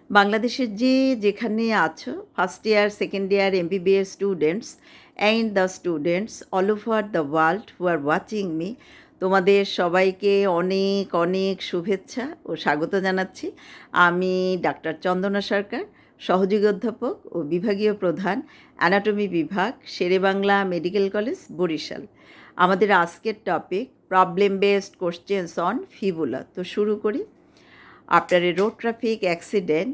বাংলাদেশের যেখানে আছো, first year second year MBBS students and the students all over the world who are watching me, তোমাদের সবাইকে অনেক অনেক শুভেচ্ছা ও স্বাগত জানাচ্ছি। আমি ডাক্তার চন্দনা সরকার, সহযোগী অধ্যাপক ও বিভাগীয় প্রধান, অ্যানাটমি বিভাগ, শেরেবাংলা মেডিকেল কলেজ, বরিশাল। আমাদের আজকের topic problem based questions on fibula. তো শুরু করি। After a road traffic accident,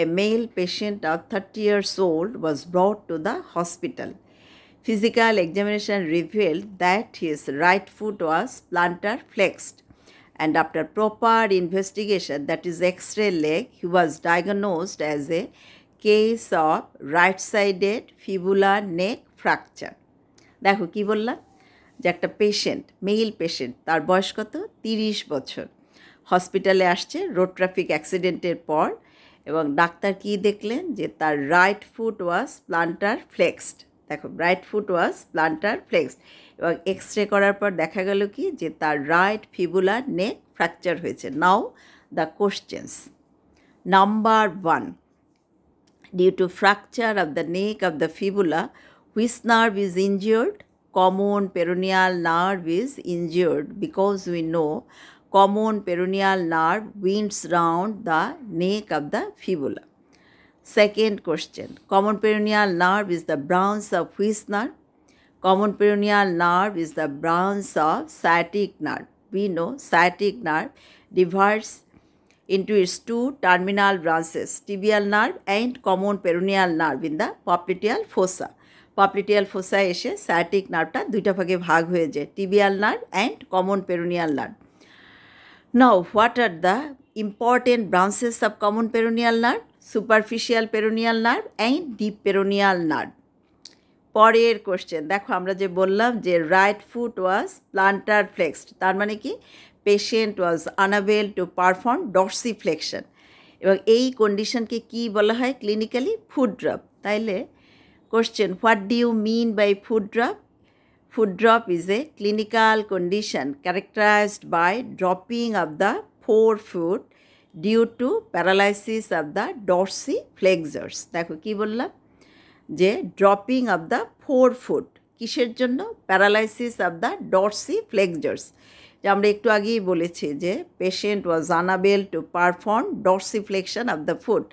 a male patient of 30 years old was brought to the hospital. Physical examination revealed that his right foot was plantar flexed, and after proper investigation, that is X-ray leg, he was diagnosed as a case of right-sided fibular neck fracture. দেখো কি বললাম, যে একটা patient, male patient, তার বয়স কত, 30 বছর, হসপিটালে আসছে রোড ট্রাফিক অ্যাক্সিডেন্টের পর, এবং ডাক্তার কি দেখলেন যে তার রাইট ফুট ওয়াজ প্লান্টার ফ্লেক্সড। দেখো, রাইট ফুট ওয়াজ প্লান্টার ফ্লেক্সড, এবং এক্স রে করার পর দেখা গেল কি যে তার রাইট ফিবুলার নেক ফ্র্যাকচার হয়েছে। Now the questions. Number 1, due to fracture of the neck of the fibula, which nerve is injured? Common peroneal nerve is injured, because we know common peroneal nerve winds round the neck of the fibula. Second question, common peroneal nerve is the branch of which nerve? Common peroneal nerve is the branch of sciatic nerve. We know sciatic nerve divides into its two terminal branches, tibial nerve and common peroneal nerve in the popliteal fossa. Popliteal fossa এসে sciatic nerveটা দুইটা ভাগে ভাগ হয়ে যায়, tibial nerve and common peroneal nerve. Now, what are the important branches of common peroneal nerve? Superficial peroneal nerve and deep peroneal nerve. পরের question দেখো, আমরা যে বললাম যে right foot was plantar flexed, তার মানে কি patient was unable to perform dorsiflexion, এবং এই কন্ডিশনকে কি বলা হয় ক্লিনিক্যালি? Foot drop. তাইলে question, what do you mean by foot drop? Foot drop is a clinical condition characterized by dropping of the forefoot due to paralysis of the dorsiflexors. দেখো কি বললাম, যে ড্রপিং অফ দ্য ফোরফুট, কিসের জন্য? Paralysis of the dorsiflexors. যে আমরা একটু আগেই বলেছি যে patient was unable to perform dorsiflexion of the foot.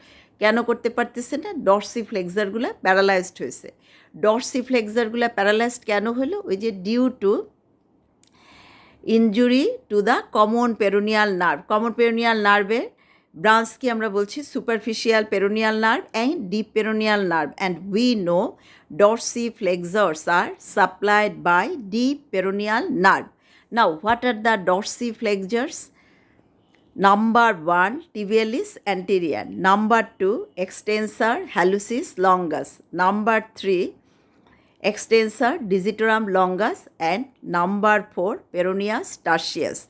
কেন করতে পারতেছে না? ডর্সিফ্লেক্সারগুলো প্যারালাইজড হয়েছে। ডর্সিফ্লেক্সারগুলো প্যারালাইজড কেন হলো? ওই যে due to injury to the common peroneal nerve. Common peroneal নার্ভের ব্রাঞ্চকে আমরা বলছি superficial peroneal nerve and deep peroneal nerve, and we know dorsiflexors are supplied by deep peroneal nerve. Now, what are the dorsiflexors? Number 1, tibialis anterior. Number 2, extensor hallucis longus. Number 3, extensor digitorum longus. And number 4, peroneus tertius.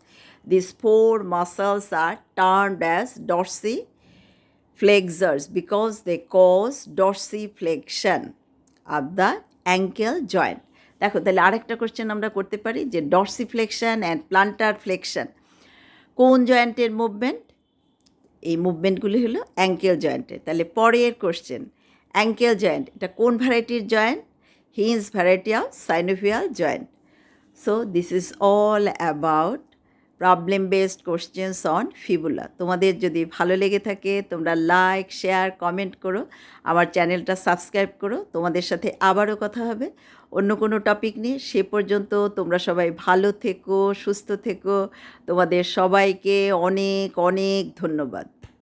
These 4 muscles are termed as dorsiflexors because they cause dorsiflexion of the ankle joint. দেখো, তাহলে আরেকটা question আমরা করতে পারি যে ডর্সিফ্লেকশন and planter flexion কোন জয়েন্টের movement? এই মুভমেন্টগুলি হলো অ্যাঙ্কেল জয়েন্টের। তাহলে পরের কোশ্চেন, অ্যাঙ্কেল জয়েন্ট এটা কোন ভ্যারাইটির joint? Hinge variety of synovial joint. So this is all about problem based questions on fibula. তোমাদের যদি ভালো লেগে থাকে তোমরা লাইক, শেয়ার, কমেন্ট করো, আমার চ্যানেলটা সাবস্ক্রাইব করো। তোমাদের সাথে আবারও কথা হবে অন্য কোনো টপিক নিয়ে। সে পর্যন্ত তোমরা সবাই ভালো থেকো, সুস্থ থেকো। তোমাদের সবাইকে অনেক অনেক ধন্যবাদ।